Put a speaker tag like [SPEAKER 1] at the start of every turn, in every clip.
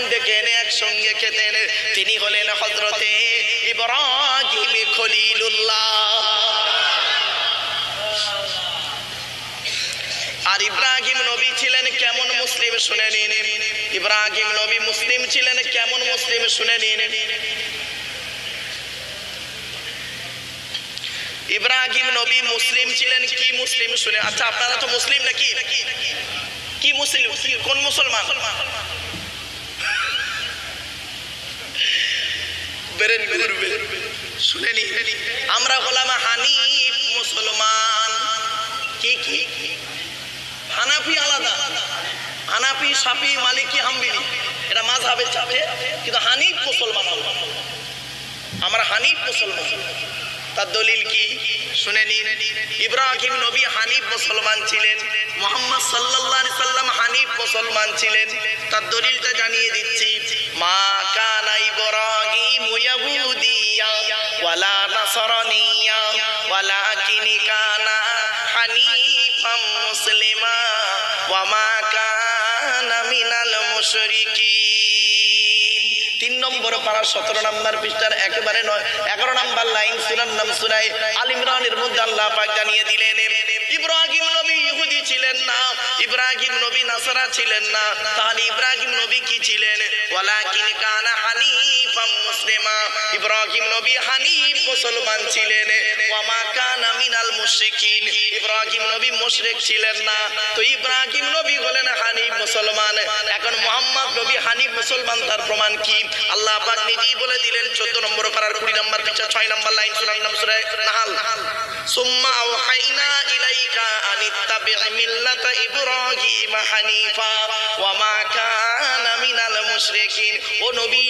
[SPEAKER 1] মেহমান ডেকে এনে একসঙ্গে খেতেন, তিনি হলেন হযরতে ইব্রাহিম খলিলুল্লাহ। আর ইব্রাহিম নবী ছিলেন কেমন মুসলিম শুনে নিন। ইব্রাহিম নবী মুসলিম ছিলেন কেমন মুসলিম শুনে নিন। ইব্রাহিম নবী মুসলিম ছিলেন কি মুসলিম শুনে। আচ্ছা আপনারা তো মুসলিম নাকি? কি মুসলিম? কোন মুসলমান? বেরেন ঘুরবে শুনে নিন। আমরা হলাম হানিফ মুসলমান। কি কি? হানাফি আলাদা, হানাফি, শাফি, মালিকি, হাম্বলি এটা মাযহাবের চাপে, কিন্তু হানিফ মুসলমান আমরা হানিফ মুসলমান। তার দলিল কি শুনে নিন। ইব্রাহিম নবী হানিফ মুসলমান ছিলেন, মুহাম্মদ সাল্লাল্লাহু আলাইহি সাল্লাম হানিফ মুসলমান ছিলেন। তার দলিলটা জানিয়ে দিচ্ছি। মা কানা ইব্রাহিম ইয়াহুদিয়া ওয়ালা নাসরানিয়া ওয়ালাকিন কানা হানিফাম মুসলিমা ওয়া মা কানা মিনাল মুশরিকিন। 3 নম্বর পারা 17 নম্বর পৃষ্ঠার একেবারে 11 নম্বর লাইন সূরার নাম সূরা আল ইমরানের মধ্যে আল্লাহ পাক জানিয়ে দিলেন ইব্রাহিম নবী ইহুদি ছিলেন না, ইব্রাহিম নবী নাসারা ছিলেন না। তাহলে ইব্রাহিম নবী কি ছিলেন? ওয়ালাকিন কানা হানিফাম মুসলিমা। ইব্রাহিম নবী হানিফ মুসলমান ছিলেন। ওয়া মা কানা মিনাল মুশরিকিন। ইব্রাহিম নবী মুশরিক ছিলেন না। তো ইব্রাহিম নবী হলেন হানিফ মুসলমান। এখন মুহাম্মদ নবী হানিফ মুসলমান, তার প্রমাণ কি? আল্লাহ পাক নিজেই বলে দিলেন 14 নম্বর পারার 20 নম্বর পৃষ্ঠা 6 নম্বর লাইন সূরার নাম সূরা নাহাল। সুম্মা আওহাইনা ইলাইকা আনিত্তাবি মিল্লাতা ইব্রাহিম হানিফা ওয়া মা কানা মিনাল মুশরিকিন। ও নবী,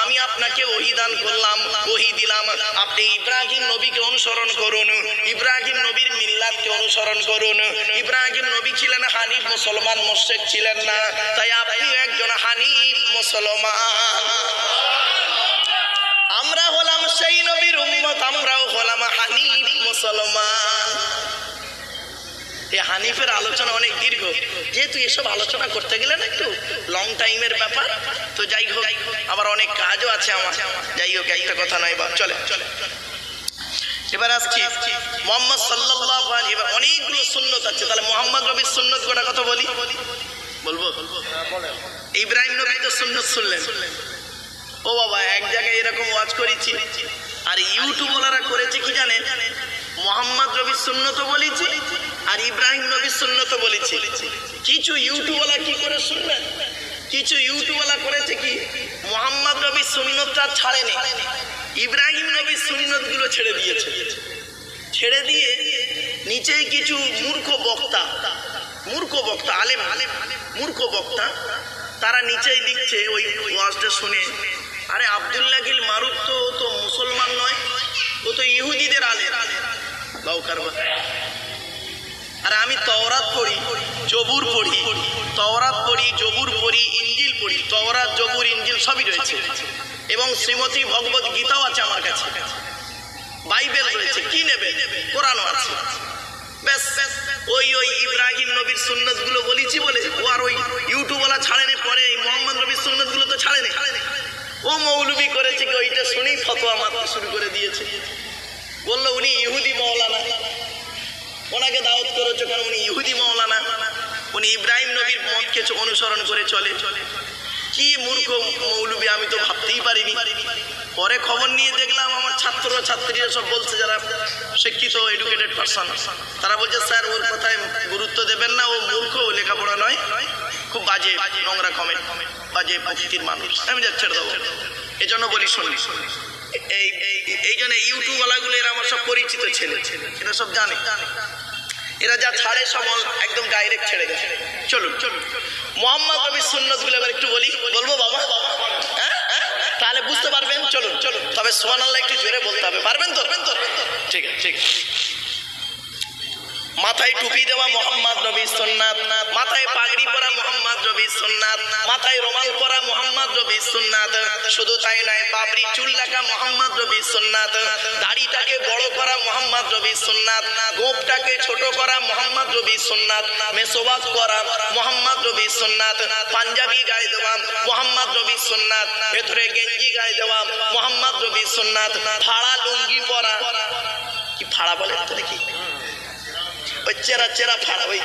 [SPEAKER 1] আমি আপনাকে ওহী দান করলাম, ওহী দিলাম, আপনি ইব্রাহিম নবীকে অনুসরণ করুন, ইব্রাহিম নবীর মিল্লাতকে অনুসরণ করুন। ইব্রাহিম নবী ছিলেন হানিফ মুসলমান, মুশরিক ছিলেন না। তাই আপনিও একজন হানিফ মুসলমান। আমরা হলাম সেই নবীর উম্মত, আমরাও হলাম হানিফ মুসলমান। এই হানিফের আলোচনা অনেক দীর্ঘ, যেহেতু এসব আলোচনা করতে গেলে না একটু লং টাইমের ব্যাপার, তো যাই হোক আবার অনেক কাজও আছে আমার। যাই হোক একটা কথা নয় বা চলে। এবার আসছি মুহাম্মদ সাল্লাল্লাহু আলাইহি। এবার অনেকগুলো সুন্নত আছে, তাহলে মুহাম্মদ নবীর সুন্নত গোটা কথা বলি। বলবো? ইব্রাহিম নবীর তো সুন্নত শুনলেন। ও বাবা, এক জায়গায় এরকম ওয়াজ করেছি, আর ইউটিউবওয়ালারা করেছে কি জানেন? মুহাম্মদ নবীর সুন্নত বলেছি আর ইব্রাহিম নবীর সুন্নত বলেছি। কিছু ইউটিউবওয়ালা কি করে শুনলেন? কিছু ইউটিউবওয়ালা করেছে কি, মুহাম্মদ নবীর সুন্নতটা ছাড়েনি, ইব্রাহিম নবীর সুন্নতগুলো ছেড়ে দিয়েছে। ছেড়ে দিয়ে নিচেই কিছু মূর্খ বক্তা, আলেম, মূর্খ বক্তা, তারা নিচেই লিখছে ওই ওয়াজটা শুনে, আরে আব্দুল্লাহ গিল মারুফ তো মুসলমান নয়, ও তো ইহুদিদের আলেম। আরে আমি তাওরাত পড়ি, জবুর পড়ি, তাওরাত পড়ি, জবুর পড়ি, ইনজিল পড়ি, তাওরাত, জবুর, ইনজিল সবই রয়েছে, এবং শ্রীমতী ভগবত গীতাও আছে আমার কাছে, বাইবেল রয়েছে, কি নেবে? কোরআনও আছে। ব্যাস ওই ইব্রাহিম নবীর সুন্নত গুলো বলেছি বলে ও আর ওই ইউটিউবওয়ালা ছাড়েনি, পরে মুহাম্মদ নবীর সুন্নত গুলো তো ছাড়েনি। ও মৌলবি করেছে কি, ওইটা শুনেই ফতোয়া মারতে শুরু করে দিয়েছে। বললো উনি ইহুদি মাওলানা, ওনাকে দাওয়াত করেছে কারণ উনি ইহুদি মাওলানা, উনি ইব্রাহিম নবীর মতকে অনুসরণ করে চলে। কি মূর্খ মৌলবি, আমি তো ভাবতেই পারিনি। পরে খবর নিয়ে দেখলাম আমার ছাত্র ছাত্রীরা সব বলছে, যারা শিক্ষিত এডুকেটেড পারসন, তারা বলছে স্যার ওর কথায় গুরুত্ব দেবেন না, ও মূর্খ, ও লেখাপড়া নয়, খুব বাজে নোংরা কমেন্ট, বাজে প্রকৃতির মানুষ। আমি যা ছেড়ে দেবো, এজন্য বলি শুনি। এই জন্য ইউটিউবওয়ালাগুলো এরা আমার সব পরিচিত ছেলে, এরা সব জানে, এরা যা ছাড়ে সব একদম ডাইরেক্ট ছেড়ে গেছে। চলুন মুহাম্মদ নবীর সুন্নতগুলো এবার একটু বলবো বাবা, হ্যাঁ তাহলে বুঝতে পারবেন। চলুন, তবে সুবহানাল্লাহ একটু জোরে বলতে হবে, পারবেন তো? ঠিক আছে। মাথায় টুপি দেওয়া মুহাম্মদ নবীর সুন্নাত, মাথায় পাগড়ি পরা মুহাম্মদ নবীর সুন্নাত, মাথায় রুমাল পরা মুহাম্মদ নবীর সুন্নাত, শুধু তাই নয়, বাবরি চুল রাখা মোহাম্মদ রবির সুন্নাত, দাড়িটাকে বড় করা মোহাম্মদ রবির সুন্নাত, গোঁফটাকে ছোট করা মোহাম্মদ রবির সুন্নাত, মেসওয়াক করা মোহাম্মদ রবির সুন্নাত, পাঞ্জাবি গায়ে দেওয়া মোহাম্মদ রবির সুন্নাত, ভেতরে গেঞ্জি গায়ে দেওয়া মোহাম্মদ রবির সুন্নাত, ফাড়া লুঙ্গি পরা, কি ফাড়া বলে তো দেখি, ওই চেরা চেরা ফাড়া, ওই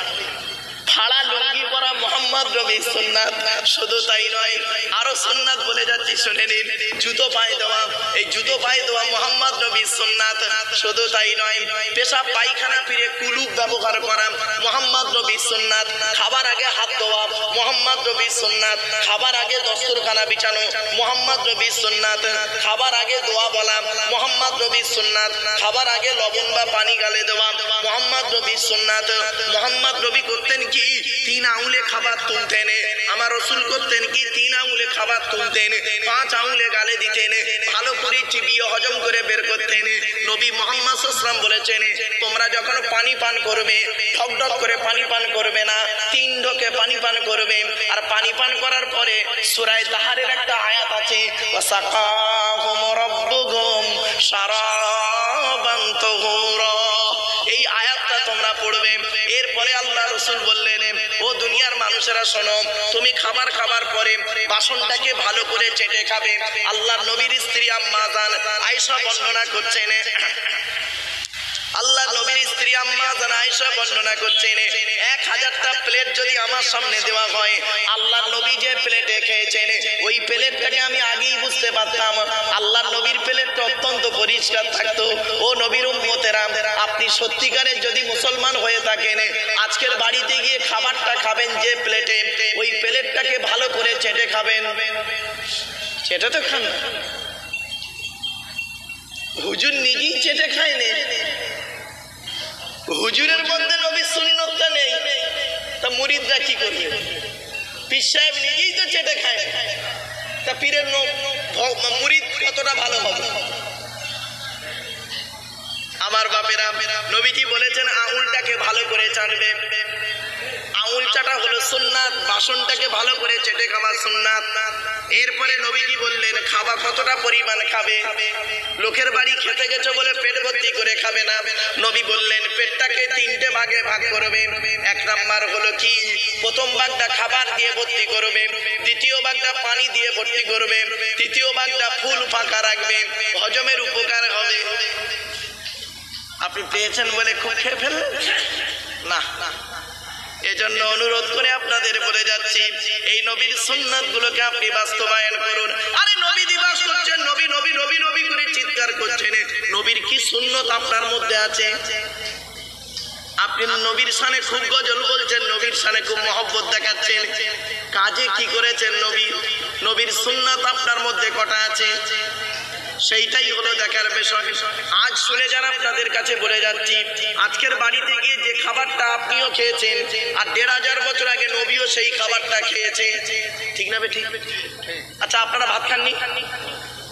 [SPEAKER 1] ফাড়া লুঙ্গি পরা মোহাম্মদ রবির সুন্নাত। শুধু তাই নয়, আরো সুন্নাত বলে যাচ্ছি, শুনে নিন। জুতো পায়ে দেওয়া, এই জুতো পায়ে দেওয়া মোহাম্মদ রবির সুন্নাত। শুধু তাই নয়, পেশাব পায়খানা ফিরে কুলুপ ব্যবহার করা মোহাম্মদ রবির সুন্নাত। খাবার আগে হাত ধোয়া মোহাম্মদ রবির সুন্নাত। খাবার আগে দস্তরখানা বিছানো মোহাম্মদ রবির সুন্নাত। খাবার আগে দোয়া বলা মোহাম্মদ রবির সুন্নাত। খাবার আগে লবণ বা পানি গালে দেওয়া মোহাম্মদ রবির সুন্নাত। মোহাম্মদ রবি করতেন কি, 3 আঙুলে খাবার তুলতেন। আমার রসুল করতেন কি, 3 আঙুলে খাবার তুলতেন, 5 আঙুলে গালে দিতেন, ভালো করে চিবিয়ে হজম করে বের করতেন। নবী মুহাম্মদ সাল্লাল্লাহু আলাইহি ওয়াসাল্লাম বলেছেন, তোমরা যখন পানি পান করবে, ঢক ঢক করে পানি পান করবে না, 3 ঢোকে পানি পান করবে। আর পানি পান করার পরে সূরা তাহারের একটা আয়াত আছে, ওয়াসাকাহুম রাব্বুহুম শারাবান তাহুরা, এই আয়াতটা তোমরা পড়বে। এরপরে আল্লাহ রসুল বললেন, ও দুনিয়ার মানুষেরা শোনো, তুমি খাবার খাবার পরে বাসনটাকে ভালো করে চেটে খাবে। আল্লাহ নবীর স্ত্রী আম্মা জান আয়েশা বর্ণনা করছেন, আল্লাহ নবীর স্ত্রী আম্মা জান আয়েশা বর্ণনা করছেন, 1000টা প্লেট যদি আমার সামনে দেওয়া হয়, আল্লাহ নবী যে প্লেটে খেয়েছেন, ওই প্লেটটাকে আমি আগেই বুঝতে পারতাম আল্লাহ নবীর প্লেটটা অত্যন্ত পরিষ্কার থাকতো। ও নবীর উম্মতেরা, আপনি সত্যিকারের যদি মুসলমান হয়ে থাকেন, আজকের বাড়িতে গিয়ে খাবারটা খাবেন যে প্লেটে, ওই প্লেটটাকে ভালো করে চেটে খাবেন। চেটে তো খান না, হুজুর নিজেই চেটে খায়নি, হুজুরের মধ্যে নবীর সুন্নতটা নেই, তা মুরিদরা কি করবে? পীর সাহেব নিজেই তো চেটে খায়, তা পীরের মুরিদ কতটা ভালো হবে? আমার বাপেরা, নবীজি বলেছেন আঙুলটাকে ভালো করে চাটবে। আঙুল চাটা হলো সুন্নাত, বাসনটাকে ভালো করে চেটে খাওয়া সুন্নাত। এরপরে নবীজি বললেন, খাওয়া কতটা পরিমাণ খাবে? লোকের বাড়ি খেতে গেছো বলে পেট ভর্তি করে খাবে না। নবী বললেন, পেটটাকে 3টে ভাগে ভাগ করবে। 1 নাম্বার হলো কি, প্রথম ভাগটা খাবার দিয়ে ভর্তি করবে, দ্বিতীয় ভাগটা পানি দিয়ে ভর্তি করবে, তৃতীয় ভাগটা ফুল ফাঁকা রাখবে, হজমের উপকার হবে। আপনি পেয়েছেন বলে খুব খেয়ে ফেললেন না। এজন্য অনুরোধ করে আপনাদের বলে যাচ্ছি, এই নবীর সুন্নাত গুলোকে আপনি বাস্তবায়ন করুন। আরে নবী দিবস করছেন, নবী নবী নবী নবী করে চিৎকার করছেন, নবীর কি সুন্নত আপনার মধ্যে আছে? আপনি নবীর শানে খুব গজল বলছেন, নবীর শানে খুব মহব্বত দেখাচ্ছেন, কাজে কি করেছেন নবী? নবীর সুন্নাত আপনার মধ্যে কটা আছে? সেইটাই হলো দেখার বিষয়। আজ শুনে যান, আপনাদের কাছে বলে যাচ্ছি, আজকের বাড়িতে গিয়ে যে খাবারটা আপনিও খেয়েছেন, আর 1500 বছর আগে নবীও সেই খাবারটা খেয়েছে, ঠিক না? ঠিক। আচ্ছা, আপনারা ভাত খাননি,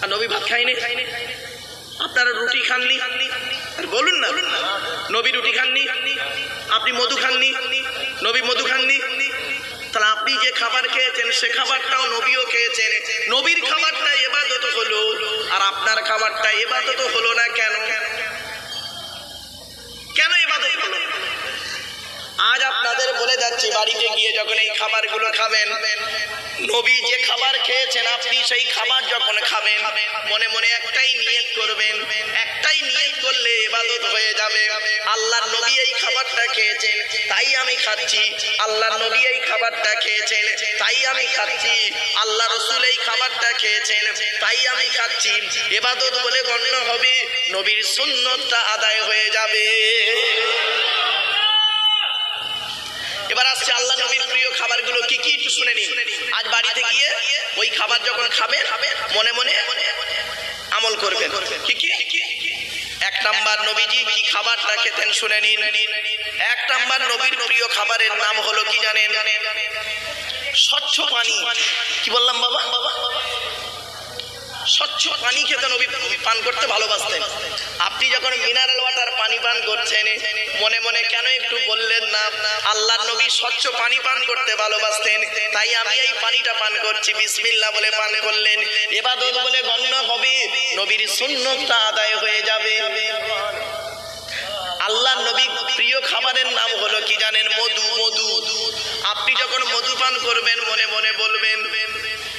[SPEAKER 1] আর নবী ভাত খায়নি? আপনারা রুটি খাননি? বলুন না, নবী রুটি খাননি? আপনি মধু খাননি? নবী মধু খাননি? তাহলে আপনি যে খাবার খেয়েছেন, সে খাবারটাও নবীও খেয়েছেন। নবীর খাবারটা ইবাদত হলো, আর আপনার খাবারটা ইবাদত হলো না। কেন? কেন ইবাদত হলো? আজ আপনাদের বলে যাচ্ছি, বাড়িতে গিয়ে যখন এই খাবারগুলো খাবেন, নবী যে খাবার খেয়েছেন, আপনি সেই খাবার যখন খাবেন, মনে মনে একটাই নিয়ত করবেন। একটাই নিয়ত করলে ইবাদত হয়ে যাবে। আল্লাহর নবী এই খাবারটা খেয়েছেন, তাই আমি খাচ্ছি। আল্লাহর নবী এই খাবারটা খেয়েছেন, তাই আমি খাচ্ছি। আল্লাহ রাসূল এই খাবারটা খেয়েছেন, তাই আমি খাচ্ছি। ইবাদত বলে গণ্য হবে, নবীর সুন্নতটা আদায় হয়ে যাবে। এবার আসছে আল্লাহ নবীর প্রিয় খাবারগুলো কি কি, একটু শুনে নিন। আজ বাড়িতে গিয়ে ওই খাবার যখন খাবেন, মনে মনে আমল করবেন। কি কি? 1 নাম্বার, নবীজি কি খাবারটা খেতেন শুনে নিন। 1 নাম্বার নবীর প্রিয় খাবারের নাম হলো কি জানেন? স্বচ্ছ পানি। কি বললাম বাবা? স্বচ্ছ পানি খেতে নবী পান করতে ভালোবাসতেন। আপনি যখন মিনারেল ওয়াটার পানি পান করছেন মনে মনে কেন একটু বললেন না আল্লাহর নবী স্বচ্ছ পানি পান করতে ভালোবাসতেন, তাই আমি এই পানিটা পান করছি, বিসমিল্লাহ বলে পান করলেন, ইবাদত বলে গণ্য হবে, নবীর সুন্নতটা আদায় হয়ে যাবে। আল্লাহর নবী প্রিয় খাবারের নাম হলো কি জানেন? মধু। মধু আপনি যখন মধু পান করবেন মনে মনে বলবেন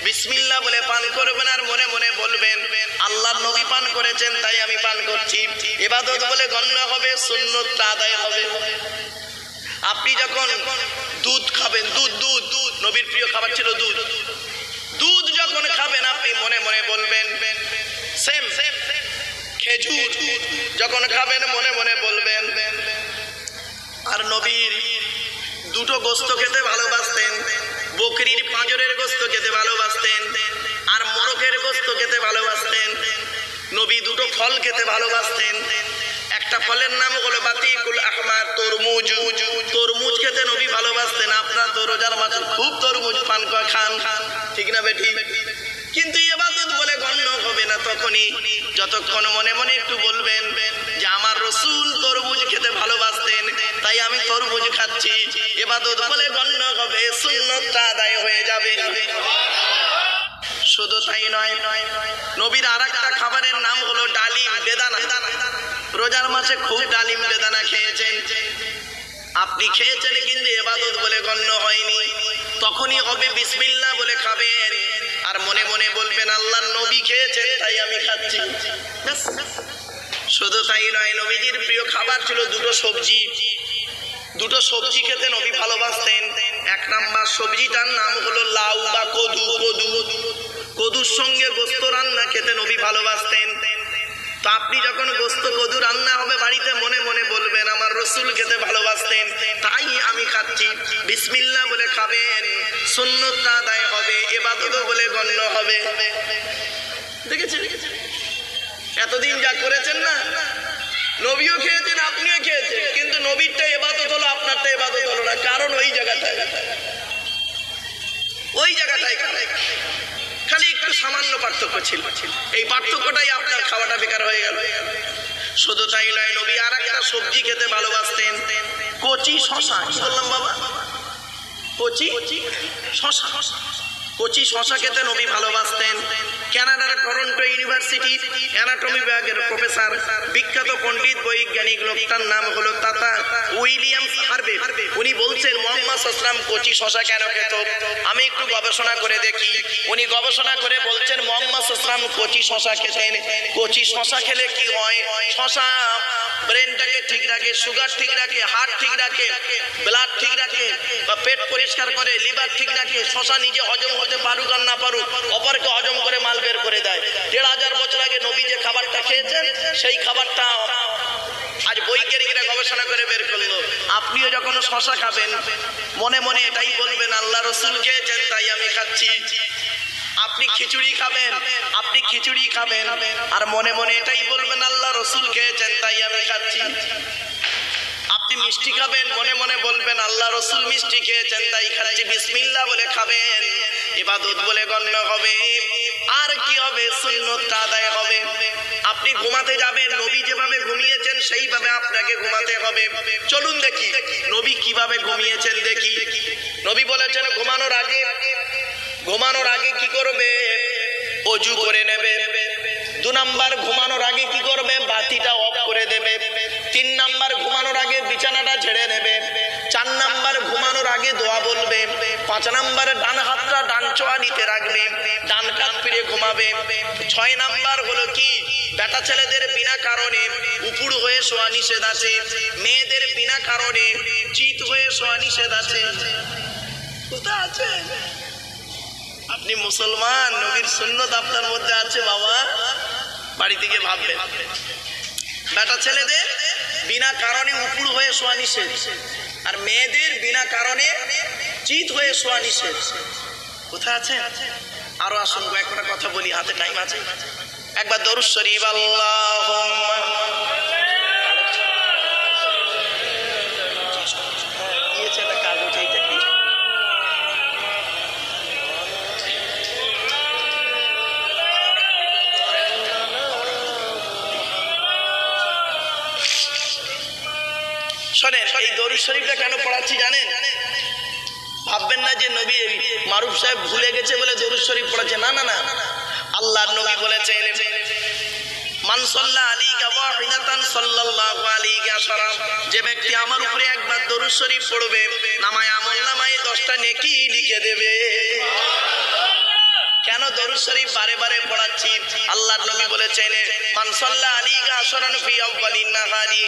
[SPEAKER 1] বিসমিল্লাহ বলে পান করবেন, আর মনে মনে বলবেন আল্লাহর নবী পান করেছেন তাই আমি পান করছি, ইবাদত বলে গণ্য হবে, সুন্নতটা আদায় হবে। আপনি যখন দুধ খাবেন, দুধ নবীর প্রিয় খাবার ছিল দুধ, দুধ যখন খাবেন আপনি মনে মনে বলবেন সেম। খেজুর যখন খাবেন মনে মনে বলবেন। আর নবীর দুটো গোস্ত খেতে ভালোবাসতেন, বকরির পাঁজরের গোস্ত খেতে ভালোবাসতেন আর মোরগের গোস্ত খেতে ভালোবাসতেন। নবী দুটো ফল খেতে ভালোবাসতেন, একটা ফলের নাম হলো বাতিকুল আহমার, তরমুজ। তরমুজ খেতে নবী ভালোবাসতেন। আপনারা তো রোজার মাসে খুব তরমুজ পান খান, ঠিক না বেঠি? কিন্তু ইবাদত বলে গণ্য হবে না তখনই যতক্ষণ মনে মনে একটু বলবেন যে আমার রাসূল তরমুজ খেতে ভালোবাসতেন তাই আমি তরমুজ খাচ্ছি, ইবাদত বলে গণ্য হবে, সুন্নতটা আদায় হয়ে যাবে। শুধু তাই নয়, নবীর আরেকটা খাবারের নাম হলো ডালিম, বেদানা। রোজার মাসে খুব ডালিম বেদানা খেয়েছেন, আপনি খেয়েছেন কিন্তু ইবাদত বলে গণ্য হয়নি। তখনই হবে বিসমিল্লাহ বলে খাবেন আর মনে মনে বলবেন আল্লাহর নবী খেয়েছেন তাই আমি খাচ্ছি। শুধু তাই নয়, নবীজির প্রিয় খাবার ছিল দুটো সবজি। দুটো সবজি খেতে নবী ভালোবাসতেন। এক নাম্বার সবজিটার নাম হলো লাউ বা কদু। কদুর সঙ্গে গোস্ত রান্না খেতে নবী ভালোবাসতেন। তো আপনি যখন গোস্ত কদু রান্না হবে বাড়িতে মনে মনে বলবেন আমার রাসূল খেতে ভালোবাসতেন তাই আমি খাচ্ছি, বিসমিল্লাহ বলে খাবেন, সুন্নতটা আদায় হবে, ইবাদত বলে গণ্য হবে। দেখেছেন এতদিন যা করেছেন না, নবীও খেয়েছেন আপনিও খেয়েছেন, কিন্তু নবীরটা ইবাদত হলো, আপনারটা ইবাদত হলো না। কারণ ওই জায়গাটায় খালি একটু সামান্য পার্থক্য ছিল, এই পার্থক্যটাই আপনার খাওয়াটা বেকার হয়ে গেল। শুধু তাই নয়, নবী আর একটা সবজি খেতে ভালোবাসতেন, কচি শশা। কি বললাম বাবা? কচি শশা। কচি শশা খেতে নবী ভালোবাসতেন। কানাডার টরন্টো ইউনিভার্সিটি অ্যানাটমি বিভাগের প্রফেসর, বিখ্যাত পণ্ডিত বৈজ্ঞানিক, লোকটার নাম হলো তাতা উইলিয়াম হার্ভে। উনি বলছেন মুহাম্মদ সাল্লাল্লাহু আলাইহি ওয়াসাল্লাম কচি শশা কেন খেত? আমি একটু গবেষণা করে দেখি। উনি গবেষণা করে বলছেন মুহাম্মদ সাল্লাল্লাহু আলাইহি ওয়াসাল্লাম কচি শশা খেতেন। কচি শশা খেলে কি হয়? শশা ব্রেনটাকে ঠিক রাখে, সুগার ঠিক রাখে, হার্ট ঠিক রাখে, ব্লাড ঠিক রাখে, বা পেট পরিষ্কার করে, লিভার ঠিক রাখে। শশা নিজে হজম হতে পারুক আর না পারুক, অপরকে হজম করে মাল বের করে দেয়। ১৫০০ বছর আগে নবী যে খাবারটা খেয়েছেন সেই খাবারটা আজ বৈজ্ঞানিকরা গবেষণা করে বের করলো। আপনিও যখন শশা খাবেন মনে মনে এটাই বলবেন আল্লাহ রাসূল খেয়েছেন তাই আমি খাচ্ছি। আপনি খিচুড়ি খাবেন আর মনে মনে এটাই বলবেন আল্লাহ রাসূল খেয়েছেন তাই আমি খাচ্ছি। আপনি মিষ্টি খাবেন মনে মনে বলবেন আল্লাহ রাসূল মিষ্টি খেয়েছেন তাই খাচ্ছি, বিসমিল্লাহ বলে খাবেন, ইবাদত বলে গণ্য হবে। আর কি হবে? সুন্নতটা আদায় হবে। আপনি ঘুমাতে যাবেন, নবী যেভাবে ঘুমিয়েছেন সেইভাবে আপনাকে ঘুমাতে হবে। চলুন দেখি নবী কিভাবে ঘুমিয়েছেন দেখি। নবী বলেছেন ঘুমানোর আগে কি করবে? ওযু করে নেবে। ২ নাম্বার ঘুমানোর আগে কি করবে? বাতিটা অফ করে দেবে। ৩ নাম্বার ঘুমানোর আগে বিছানাটা ঝেড়ে নেবে। ৪ নাম্বার ঘুমানোর আগে দোয়া বলবে। ৫ নাম্বার ডান হাতটা ডান চোয়ানিতে রাখবে, ডান কাত ফিরে ঘুমাবে। ৬ নাম্বার হলো কি? বেটা ছেলেদের বিনা কারণে উপুড় হয়ে শোয়া নিষেধ আছে, মেয়েদের বিনা কারণে চিত হয়ে শোয়া নিষেধ আছে। কোথায় আছে? আপনি মুসলমান, নবীর সুন্নত আপনার মধ্যে আছে বাবা, বাড়ি থেকে ভাববেন। বেটা ছেলেদের বিনা কারণে উপুড় হয়ে শোয়া নিষেধ, আর মেয়েদের বিনা কারণে চিত হয়ে শোয়া নিষেধ। কোথায় আছে? আরো আসুন কয়েকটা কথা বলি, হাতে টাইম আছে। একবার দরুদ শরীফ আল্লাহুম্মা দরুদ শরীফটা কেন পড়াচ্ছি জানেন? ভাববেন না যে নবী মারুফ সাহেব ভুলে গেছে বলে দরুদ শরীফ পড়াচ্ছে, না না না। আল্লাহর নবী বলেছেন মান সাল্লা আলাইকা ওয়াহিদাতান সাল্লাল্লাহু আলাইহি আশারা, যে ব্যক্তি আমার উপরে একবার দরুদ শরীফ পড়বে নামায় আমলনামায় 10টা নেকি লিখে দেবে। কেন দরুদ শরীফ বারে বারে পড়াচ্ছি? আল্লাহর নবী বলেছেন মান সাল্লা আলাইকা আশরান ফি আউয়ালিন নাহারি